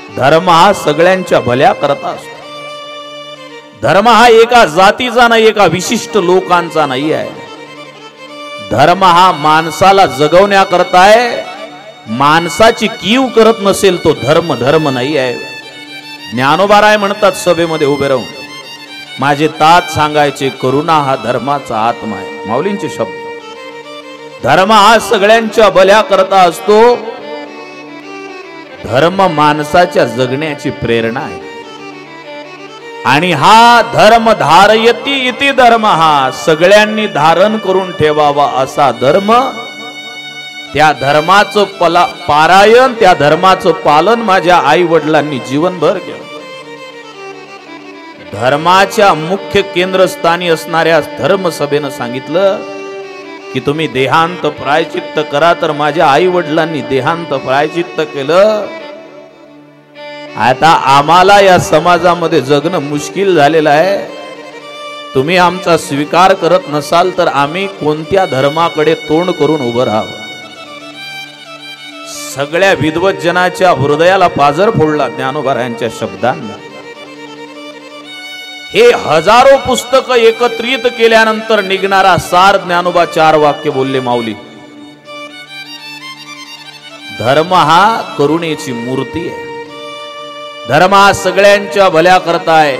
धर्म हा सगळ्यांच्या भल्या करता असतो. धर्म हा एका जातीचा नाही, एका विशिष्ट लोकांचा नाही आहे. धर्म हा माणसाला जगवण्याकरता आहे. माणसाची कीव करत नसेल तो धर्म धर्म नाही आहे. ज्ञानोबाराय म्हणतात सभेमध्ये उभे राहून, माझे तात सांगायचे करुणा हा धर्माचा आत्मा आहे. माऊलींचे शब्द. धर्म हा सगळ्यांच्या भल्या करता असतो. धर्म माणसाच्या जगण्याची प्रेरणा आहे. आणि हा धर्म धारयती इति धर्म, हा सगळ्यांनी धारण करून ठेवावा असा धर्म. त्या धर्माचं पारायण, त्या धर्माचं पालन माझ्या आई वडिलांनी जीवनभर केलं. धर्माच्या मुख्य केंद्रस्थानी असणाऱ्या धर्मसभेनं सांगितलं की तुम्ही देहांत प्रायचित्त करा. तर माझ्या आई वडिलांनी देहांत प्रायचित्त केलं. आता आम्हाला या समाजामध्ये जगणं मुश्किल झालेलं आहे. तुम्ही आमचा स्वीकार करत नसाल तर आम्ही कोणत्या धर्माकडे तोंड करून उभं राहावं. सगळ्या विद्वत जनाच्या हृदयाला पाझर फोडला ज्ञानोबारायांच्या शब्दांना. हे हजारो पुस्तक एकत्रित केल्यानंतर निघणारा सार ज्ञानोबा 4 वाक्य बोलले माऊली. धर्म हा करुणेची मूर्ती आहे. धर्म हा सगळ्यांच्या भल्या करता आहे.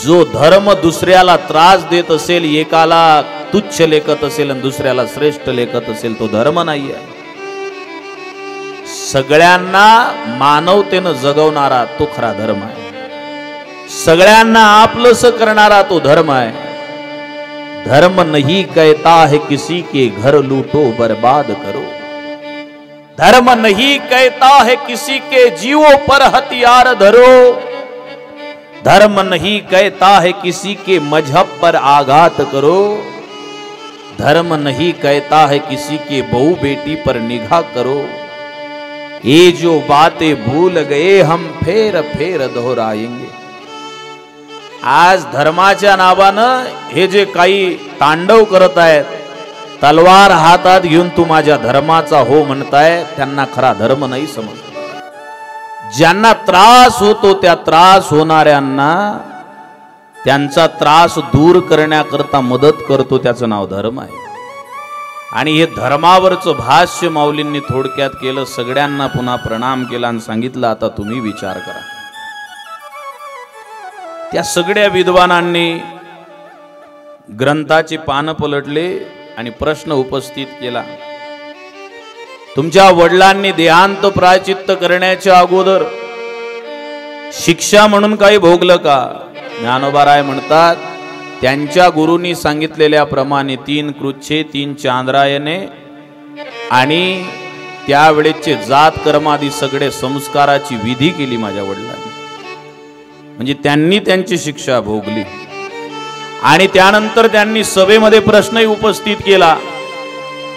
जो धर्म दुसऱ्याला त्रास देत असेल, एकाला तुच्छ लेखत असेल आणि दुसऱ्याला श्रेष्ठ लेखत असेल, तो धर्म नाही आहे. सगळ्यांना मानवतेनं जगवणारा तो खरा धर्म आहे. सगळ्यांना आपलंस करणारा तो धर्म आहे. धर्म नहीं कहता है किसी के घर लूटो बर्बाद करो. धर्म नहीं कहता है किसी के जीवों पर हथियार धरो. धर्म नहीं कहता है किसी के मजहब पर आघात करो. धर्म नहीं कहता है किसी के बहू बेटी पर निगाह करो. ये जो बातें भूल गए हम फेर फेर दोहराएंगे. आज धर्माच्या नावानं हे जे काही तांडव करत आहेत, तलवार हातात घेऊन तू माझ्या धर्माचा हो म्हणताय, त्यांना खरा धर्म नाही समजत. ज्यांना त्रास होतो त्या त्रास होणाऱ्यांना त्यांचा त्रास दूर करण्याकरता मदत करतो, त्याचं नाव धर्म आहे. आणि हे धर्मावरचं भाष्य माऊलींनी थोडक्यात केलं. सगळ्यांना पुन्हा प्रणाम केला आणि सांगितलं आता तुम्ही विचार करा. त्या सगळ्या विद्वानांनी ग्रंथाची पानं पलटले आणि प्रश्न उपस्थित केला. तुमच्या वडिलांनी देहांत प्रायचित्त करण्याच्या अगोदर शिक्षा म्हणून काही भोगलं का? ज्ञानोबाराय म्हणतात, त्यांच्या गुरूंनी सांगितलेल्या प्रमाणे 3 कृच्छे 3 चांद्रायने आणि त्यावेळेचे जात कर्मादी सगळे संस्काराची विधी केली माझ्या वडिलांनी. म्हणजे त्यांनी त्यांची शिक्षा भोगली. आणि त्यानंतर त्यांनी सभेमध्ये प्रश्नही उपस्थित केला,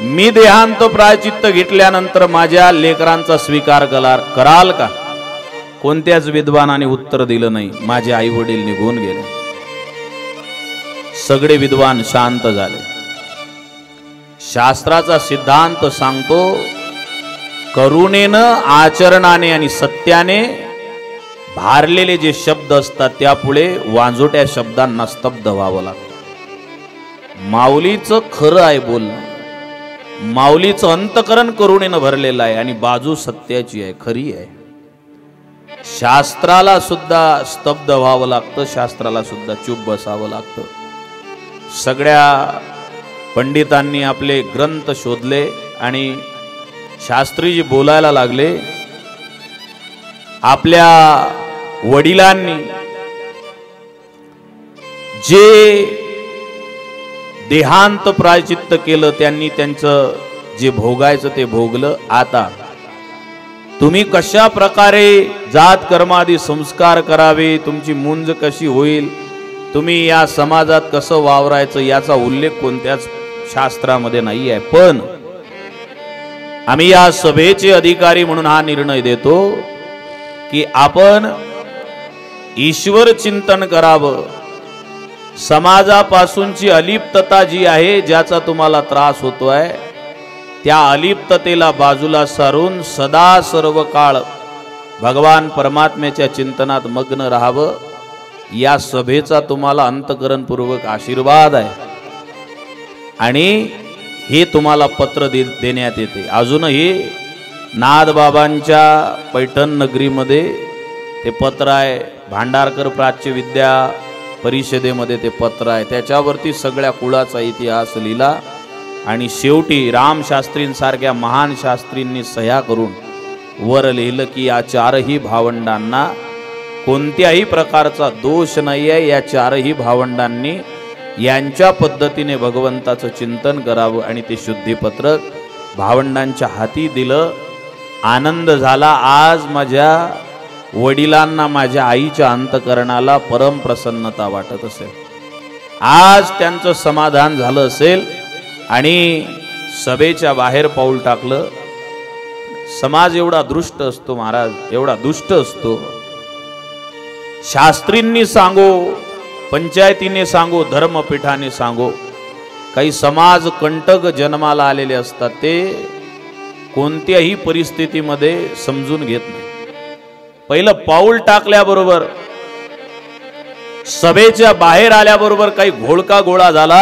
मी देहांत प्रायचित्त घेतल्यानंतर माझ्या लेकरांचा स्वीकार कराल का? कोणत्याच विद्वानाने उत्तर दिलं नाही. माझे आई वडील निघून गेले. सगळे विद्वान शांत झाले. शास्त्राचा सिद्धांत सांगतो, करुणेनं, आचरणाने आणि सत्याने भारलेले जे शब्द असतात त्यापुढे वांजोट्या शब्दांना स्तब्ध व्हावं लागतं. माऊलीचं खरं आहे बोलणं. माऊलीचं अंतकरण करुणेनं भरलेलं आहे आणि बाजू सत्याची आहे, खरी आहे. शास्त्राला सुद्धा स्तब्ध व्हावं लागतं, शास्त्राला सुद्धा चूप बसावं लागतं. सगळ्या पंडितांनी आपले ग्रंथ शोधले आणि शास्त्रीजी बोलायला लागले. आपल्या वडिलांनी जे देहांत प्रायचित्त केलं, त्यांनी त्यांचं जे भोगायचं ते भोगलं. आता तुम्ही कशा प्रकारे जात कर्मादी संस्कार करावे, तुमची मुंज कशी होईल, तुम्ही या समाजात कसं वावरायचं याचा उल्लेख कोणत्याच शास्त्रामध्ये नाही आहे. पण आम्ही या सभेचे अधिकारी म्हणून हा निर्णय देतो की आपण ईश्वर चिंतन करावं. समाजापासूनची अलिप्तता जी आहे, ज्याचा तुम्हाला त्रास होतोय, त्या अलिप्ततेला बाजूला सारून सदा सर्व काळ भगवान परमात्म्याच्या चिंतनात मग्न राहावं, या सभेचा तुम्हाला अंतकरणपूर्वक आशीर्वाद आहे। आणि हे तुम्हाला पत्र देण्यात येते। अजूनही नाथबाबांच्या पैठण नगरीमध्ये ते पत्र आहे, भांडारकर प्राच्य विद्या परिषदेमध्ये ते पत्र आहे, त्याच्यावरती सगळ्या कुळाचा इतिहास लिहिला आणि शेवटी रामशास्त्रींसारख्या महान शास्त्रींनी सह्या करून वर लिहिलं की या चारही भावंडांना कोणत्याही प्रकारचा दोष नाही आहे। या चारही भावंडांनी यांच्या पद्धतीने भगवंताचं चिंतन करावं आणि ते शुद्धीपत्रक भावंडांच्या हाती दिलं। आनंद झाला। आज माझ्या वडिलांना, माझ्या आईच्या अंतकरणाला परम प्रसन्नता वाटत असेल, आज त्यांचं समाधान झालं असेल आणि सभेच्या बाहेर पाऊल टाकलं। समाज एवढा दृष्ट असतो महाराज, एवढा दुष्ट असतो। शास्त्रींनी सांगो, पंचायतीने सांगो, धर्मपीठाने सांगो, काही समाज कंटक जन्माला आलेले असतात, ते कोणत्याही परिस्थितीमध्ये समजून घेत नाही। पहिलं पाऊल टाकल्याबरोबर, सभेच्या बाहेर आल्याबरोबर काही घोळका गोळा झाला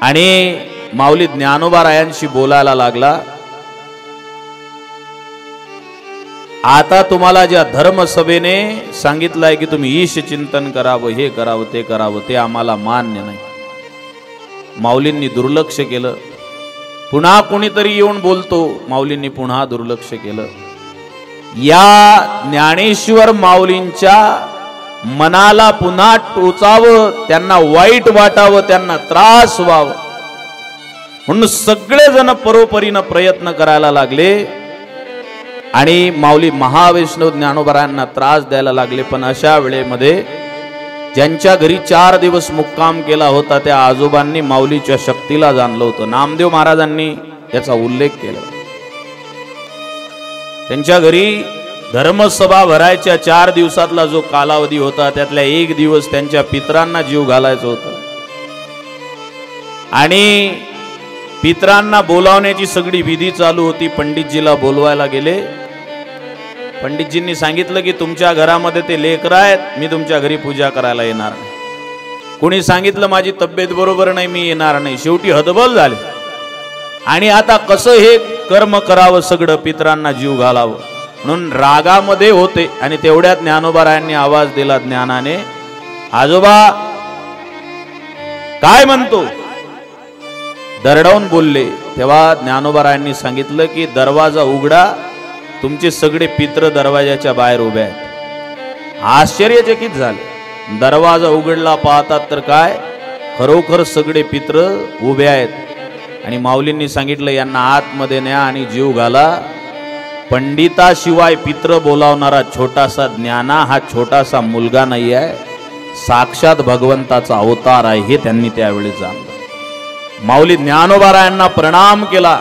आणि माऊली ज्ञानोबारायांशी बोलायला लागला। आता तुम्हाला ज्या धर्मसभेने सांगितलंय की तुम्ही ईश चिंतन करावं, हे करावं, ते करावं, ते आम्हाला मान्य नाही। माऊलींनी दुर्लक्ष केलं। पुन्हा कोणीतरी येऊन बोलतो, माऊलींनी पुन्हा दुर्लक्ष केलं। या ज्ञानेश्वर माऊलींच्या मनाला पुन्हा टोचावं, त्यांना वाईट वाटावं, त्यांना त्रास व्हावं म्हणून सगळेजण परोपरीनं प्रयत्न करायला लागले आणि माऊली महावैष्णव ज्ञानोबारायांना त्रास द्यायला लागले। पण अशा वेळेमध्ये ज्यांच्या घरी 4 दिवस मुक्काम केला होता त्या आजोबांनी माऊलीच्या शक्तीला जाणलं होतं। नामदेव महाराजांनी याचा उल्लेख केला। त्यांच्या घरी धर्मसभा भरायच्या 4 दिवसातला जो कालावधी होता त्यातल्या 1 दिवस त्यांच्या पितरांना जीव घालायचं होतं आणि पितरांना बोलावण्याची सगळी विधी चालू होती। पंडितजीला बोलवायला गेले। पंडितजींनी सांगितलं की तुमच्या घरामध्ये ते लेकरं आहेत, मी तुमच्या घरी पूजा करायला येणार नाही। कोणी सांगितलं माझी तब्येत बरोबर नाही, मी येणार नाही। शेवटी हतबल झाले आणि आता कसं हे कर्म करावं, सगळं पितरांना जीव घालावं म्हणून रागामध्ये होते। आणि तेवढ्यात ज्ञानोबारायांनी आवाज दिला ज्ञानाने, आजोबा काय म्हणतो? दरडावून बोलले। तेव्हा ज्ञानोबारायांनी सांगितलं की दरवाजा उघडा, तुमचे सगळे पित्र दरवाजाच्या बाहेर उभे आहेत। आश्चर्यचकित झाले। दरवाजा उघडला, पाहतात तर काय, खरोखर सगळे पित्र उभे आहेत आणि माऊलींनी सांगितलं यांना आतमध्ये न्या आणि जीव घाला। पंडिताशिवाय पित्र बोलावणारा छोटासा ज्ञाना हा छोटासा मुलगा नाही आहे, साक्षात भगवंताचा अवतार आहे, हे त्यांनी त्यावेळी जाणलं। माऊली ज्ञानोबारायांना प्रणाम केला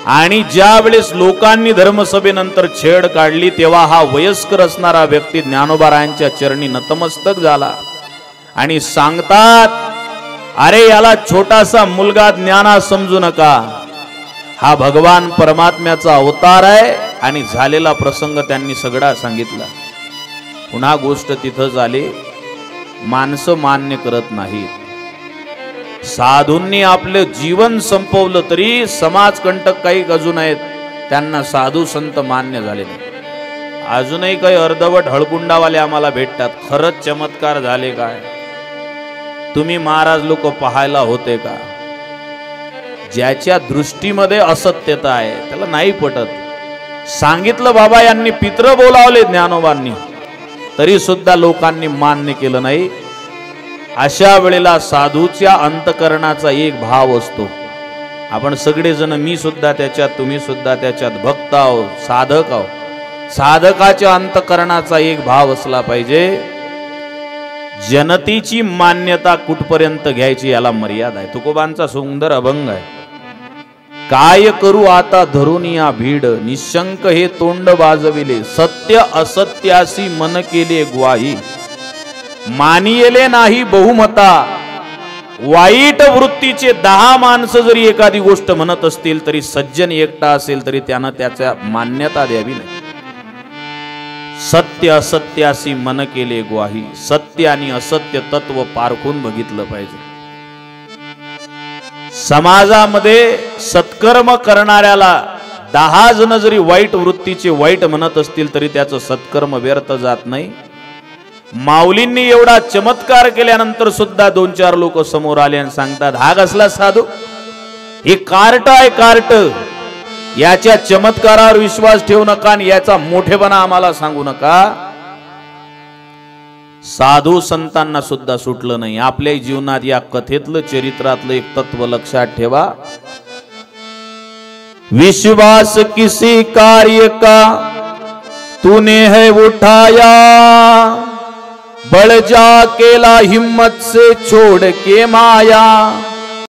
आणि ज्या वेळेस लोकांनी धर्मसभेनंतर छेड काढली तेव्हा हा वयस्कर असणारा व्यक्ती ज्ञानोबारायांच्या चरणी नतमस्तक झाला आणि सांगतात, अरे याला छोटासा मुलगा ज्ञाना समजू नका, हा भगवान परमात्म्याचा अवतार आहे। आणि झालेला प्रसंग त्यांनी सगळा सांगितला। पुन्हा गोष्ट तिथं झाली, माणसं मान्य करत नाहीत। साधूंनी आपले जीवन संपवलं तरी समाजकंटक काही अजून आहेत, त्यांना साधू संत मान्य झाले नाही। अजूनही काही अर्धवट हळकुंडावाले आम्हाला भेटतात। खरंच चमत्कार झाले काय? तुम्ही महाराज लोक पाहायला होते का? ज्याच्या दृष्टीमध्ये असत्यता आहे त्याला नाही पटत। सांगितलं बाबा यांनी पित्र बोलावले ज्ञानोबांनी, तरी सुद्धा लोकांनी मान्य केलं नाही। अशा वेळेला साधूच्या अंतकरणाचा एक भाव असतो। आपण सगळेजण, मी सुद्धा त्याच्यात, तुम्ही सुद्धा त्याच्यात भक्त आहोत, साधक आहोत। साधकाच्या अंतकरणाचा एक भाव असला पाहिजे, जनतेची मान्यता कुठपर्यंत घ्यायची याला मर्यादा आहे। तुकोबांचा सुंदर अभंग आहे, काय करू आता धरून या भीड, निशंक हे तोंड वाजविले, सत्य असत्यासी मन केले ग्वाही, मानियले नाही बहुमता, वाईट वृत्तीचे 10 माणसं जरी एखादी गोष्ट म्हणत असतील तरी सज्जन एकटा असेल तरी त्यानं त्याच्या मान्यता द्यावी नाही। सत्य असत्यासी मन केले ग्वाही, सत्य आणि असत्य तत्व पारखून बघितलं पाहिजे. समाजामध्ये सत्कर्म करणाऱ्याला 10 जण जरी वाईट वृत्तीचे वाईट म्हणत असतील तरी त्याचं सत्कर्म व्यर्थ जात नाही. माऊलींनी एवढा चमत्कार केल्यानंतर सुद्धा 2-4 लोक समोर आले आणि सांगतात, हा कसला साधू, हे कार्ट आहे कार्ट, याच्या चमत्कारावर विश्वास ठेवू नका आणि याचा मोठेपणा आम्हाला सांगू नका. साधू संतांना सुद्धा सुटलं नाही. आपल्या जीवनात या कथेतलं चरित्रातलं एक तत्व लक्षात ठेवा. विश्वास किसी कार्य का तूने है उठाया, बढ़ जा अकेला हिम्मत से छोड़ के माया.